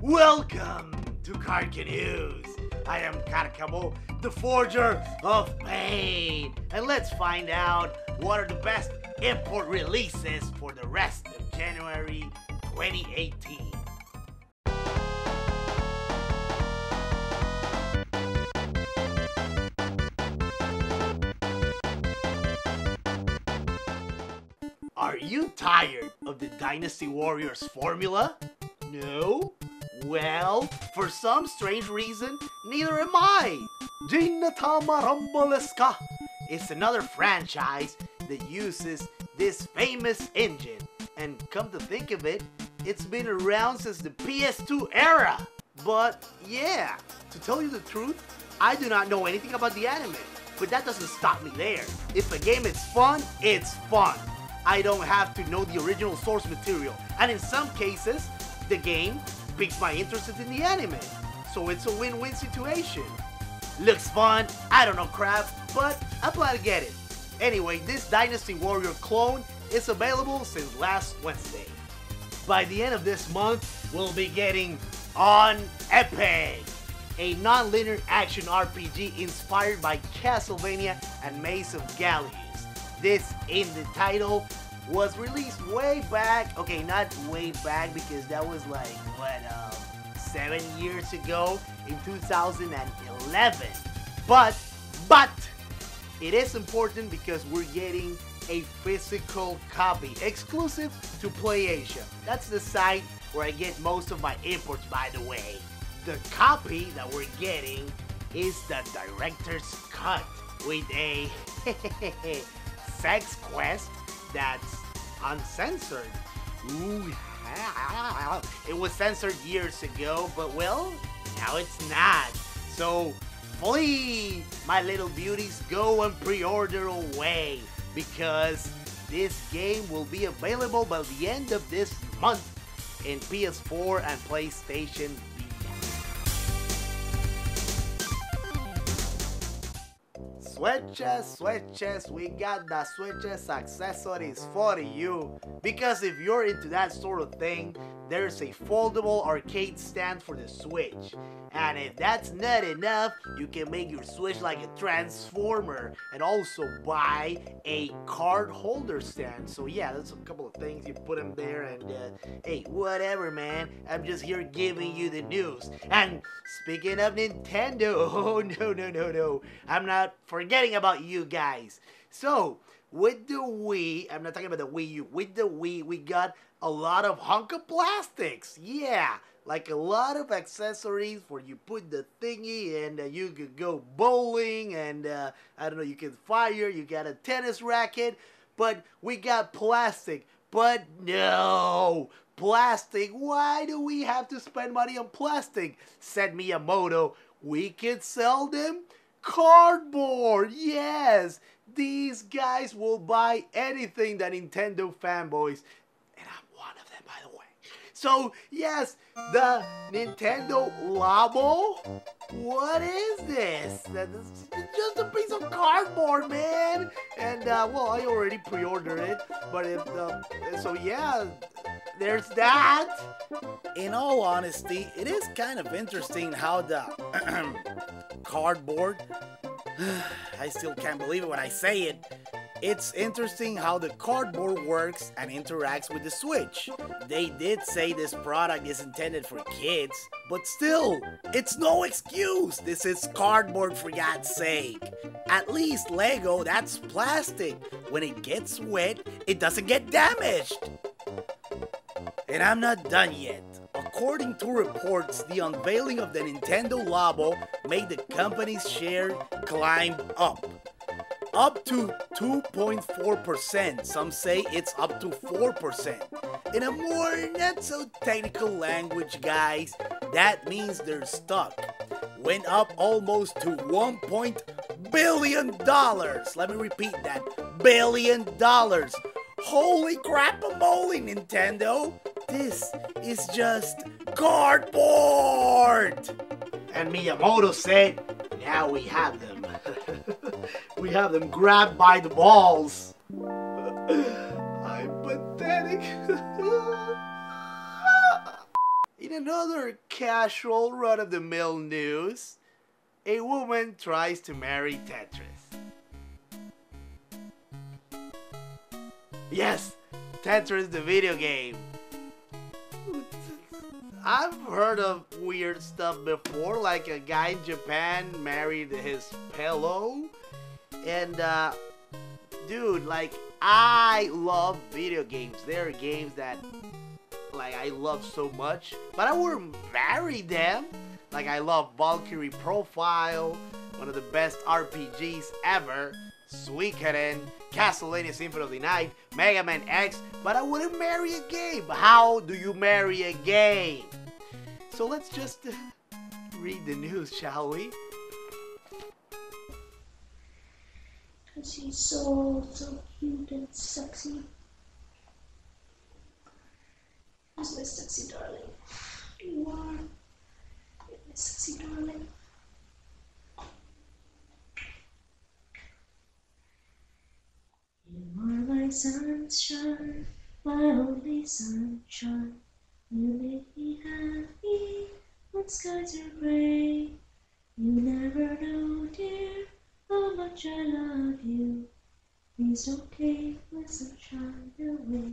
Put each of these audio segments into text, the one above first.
Welcome to KARCANEWS. I am Karcamo, the Forger of Pain. And let's find out what are the best import releases for the rest of January 2018. Are you tired of the Dynasty Warriors formula? No? Well, for some strange reason, neither am I. It's another franchise that uses this famous engine. And come to think of it, it's been around since the PS2 era. But yeah, to tell you the truth, I do not know anything about the anime. But that doesn't stop me there. If a game is fun, it's fun. I don't have to know the original source material. And in some cases, the game piques my interest in the anime. So it's a win-win situation. Looks fun, I don't know crap, but I plan to get it. Anyway, this Dynasty Warrior clone is available since last Wednesday. By the end of this month, we'll be getting On Epic, a non-linear action RPG inspired by Castlevania and Maze of Gallius. This in the title was released way back, okay, not way back because that was like, what, 7 years ago in 2011. But, it is important because we're getting a physical copy, exclusive to PlayAsia. That's the site where I get most of my imports, by the way. The copy that we're getting is the director's cut with a sex quest that's uncensored. Ooh, it was censored years ago, but well, now it's not. So flee, my little beauties, go and pre-order away because this game will be available by the end of this month in PS4 and PlayStation Vita. Switches, we got the switches accessories for you. Because if you're into that sort of thing, there's a foldable arcade stand for the Switch. And if that's not enough, you can make your Switch like a transformer and also buy a card holder stand. So yeah, that's a couple of things. You put them there and hey, whatever, man. I'm just here giving you the news. And speaking of Nintendo, oh no. I'm not forgetting about you guys. So, with the Wii, I'm not talking about the Wii U, with the Wii, we got a lot of hunk of plastics. Yeah, like a lot of accessories where you put the thingy and you could go bowling and I don't know, you can fire, you got a tennis racket, but we got plastic. But no, plastic, why do we have to spend money on plastic? Said Miyamoto, we could sell them cardboard. Yes, these guys will buy anything that Nintendo fanboys, and I'm one of them, by the way. So yes, the Nintendo LABO. What is this? It's just a piece of cardboard, man. And well, I already pre-ordered it, but if so yeah, there's that. In all honesty, it is kind of interesting how the cardboard, I still can't believe it when I say it. It's interesting how the cardboard works and interacts with the Switch. They did say this product is intended for kids, but still, it's no excuse. This is cardboard for God's sake. At least Lego, that's plastic. When it gets wet, it doesn't get damaged. And I'm not done yet. According to reports, the unveiling of the Nintendo LABO made the company's share climb up to 2.4%. Some say it's up to 4%. In a more not so technical language, guys, that means their stock went up almost to $1 billion. Let me repeat that, $1 billion. Holy crap-a-moly, Nintendo. This is just cardboard! And Miyamoto said, now we have them. We have them grabbed by the balls. I'm pathetic. In another casual run-of-the-mill news. A woman tries to marry Tetris. Yes, Tetris the video game. I've heard of weird stuff before, like a guy in Japan married his pillow. And dude, like, I love video games. There are games that like I love so much, but I wouldn't marry them. Like, I love Valkyrie Profile, one of the best RPGs ever, Suikoden, Castlevania Symphony of the Night, Mega Man X, but I wouldn't marry a game. How do you marry a game? So let's just read the news, shall we? Cause he's so cute and sexy. Who's my sexy darling? You are. You're my sexy darling. You are my sunshine, my only sunshine. You make me happy when skies are gray. You never know, dear, how much I love you. Please don't take my sunshine away.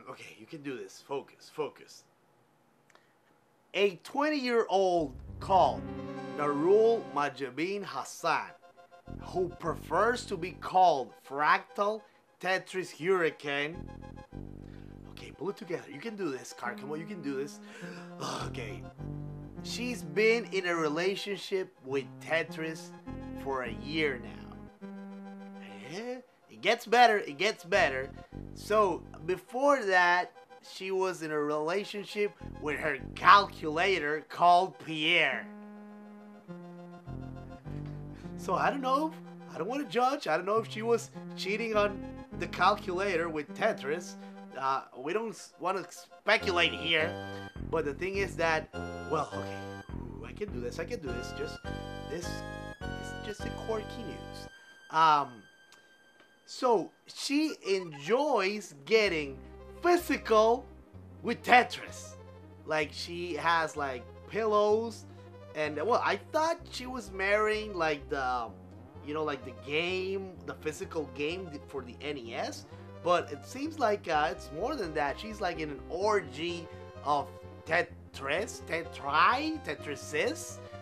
Okay, you can do this. Focus. A 20-year-old called Narul Majabin Hassan, who prefers to be called Fractal Tetris Hurricane. Okay, pull it together. You can do this, Karcamo. You can do this. Okay. She's been in a relationship with Tetris for a year now. Yeah, it gets better. So, before that, she was in a relationship with her calculator called Pierre. So, I don't know. I don't want to judge. I don't know if she was cheating on the calculator with Tetris. We don't want to speculate here. But the thing is that, well, okay, I can do this. This is just a quirky news. So she enjoys getting physical with Tetris. Like, she has like pillows, and well, I thought she was marrying like the, you know, like the game, the physical game for the NES. But it seems like it's more than that. She's like in an orgy of Tetrises,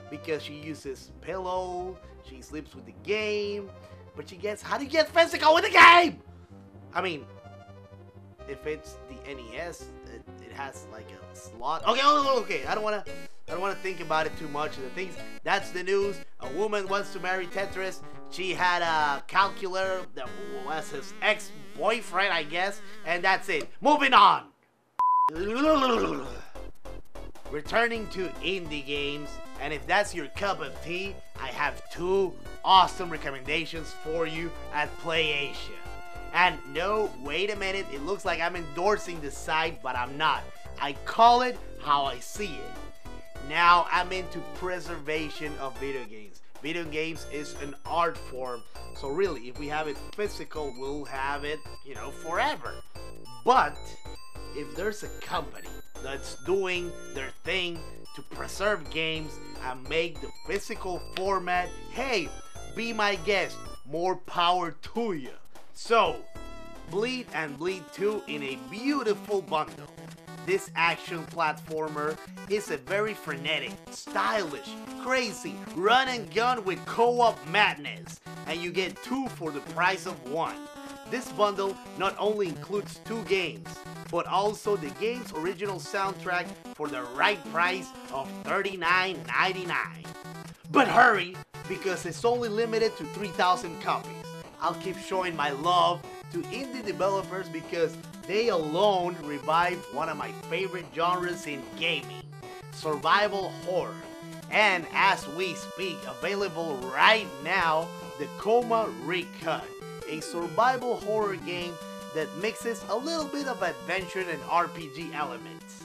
because she uses pillow, she sleeps with the game, but she gets, how do you get physical with the game? I mean, if it's the NES, it has like a slot. Okay, I don't wanna think about it too much. The things, that's the news. A woman wants to marry Tetris. She had a calculator that was his ex-boyfriend, I guess, and that's it. Moving on. Returning to indie games, and if that's your cup of tea, I have two awesome recommendations for you at PlayAsia. And no, wait a minute, it looks like I'm endorsing the site, but I'm not. I call it how I see it. Now I'm into preservation of video games. Video games is an art form, so really, if we have it physical, we'll have it, you know, forever. But if there's a company that's doing their thing to preserve games and make the physical format, hey, be my guest, more power to you. So, Bleed and Bleed 2 in a beautiful bundle. This action platformer is a very frenetic, stylish, crazy, run and gun with co-op madness, and you get 2 for the price of 1. This bundle not only includes 2 games, but also the game's original soundtrack for the right price of $39.99. But hurry, because it's only limited to 3,000 copies. I'll keep showing my love to indie developers because they alone revive one of my favorite genres in gaming, survival horror. And as we speak, available right now, the Coma Recut, a survival horror game that mixes a little bit of adventure and RPG elements.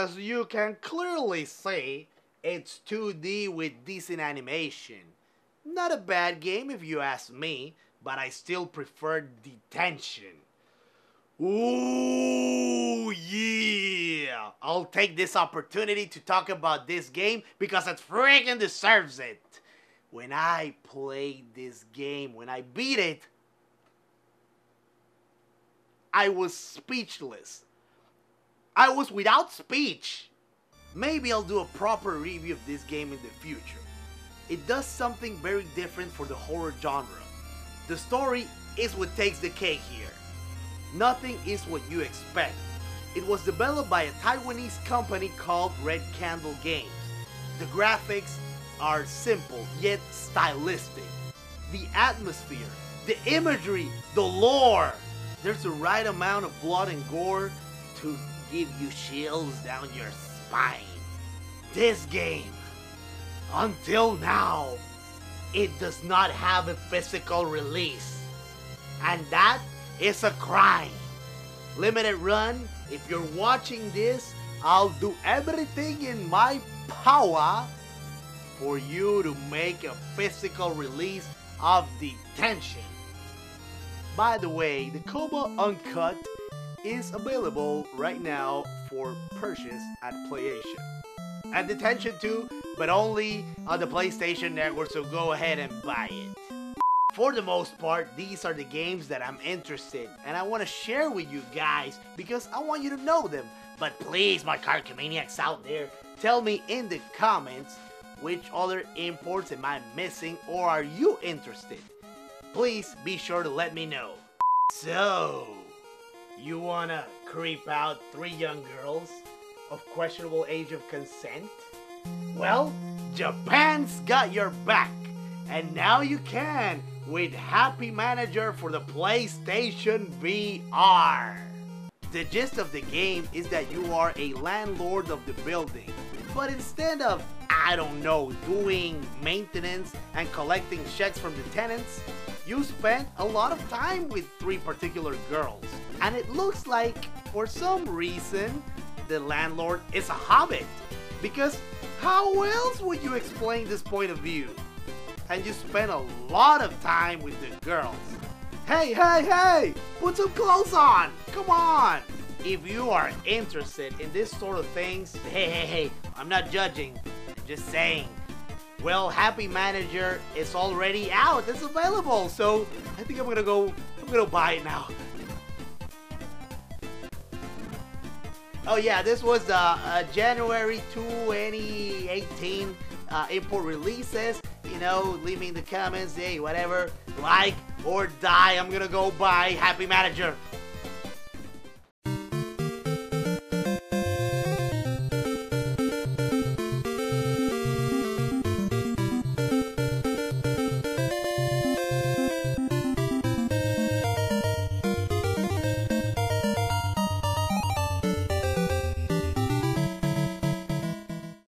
as you can clearly see, it's 2D with decent animation. Not a bad game if you ask me, but I still prefer Detention. Ooh, yeah! I'll take this opportunity to talk about this game because it freaking deserves it. When I played this game, when I beat it, I was speechless. I was without speech. Maybe I'll do a proper review of this game in the future. It does something very different for the horror genre. The story is what takes the cake here. Nothing is what you expect. It was developed by a Taiwanese company called Red Candle Games. The graphics are simple yet stylistic. The atmosphere, the imagery, the lore. There's the right amount of blood and gore to give you chills down your spine. This game, until now, it does not have a physical release. And that is a crime. Limited run, if you're watching this, I'll do everything in my power for you to make a physical release of Detention. By the way, the Kobo Uncut is available right now for purchase at PlayStation. And Detention too, but only on the PlayStation Network, so go ahead and buy it. For the most part, these are the games that I'm interested in, and I want to share with you guys because I want you to know them. But please, my Karcamaniacs out there, tell me in the comments which other imports am I missing or are you interested? Please be sure to let me know. So, you wanna creep out 3 young girls of questionable age of consent? Well, Japan's got your back, and now you can with Happy Manager for the PlayStation VR. The gist of the game is that you are a landlord of the building, but instead of, I don't know, doing maintenance and collecting checks from the tenants, you spent a lot of time with 3 particular girls. And it looks like, for some reason, the landlord is a hobbit. Because how else would you explain this point of view? And you spend a lot of time with the girls. Hey, hey, hey! Put some clothes on! Come on! If you are interested in this sort of things, hey, I'm not judging, I'm just saying. Well, Happy Manager is already out, it's available, so I think I'm gonna buy it now. Oh yeah, this was the January 2018 import releases. You know, leave me in the comments, hey, whatever, like or die, I'm gonna go buy Happy Manager.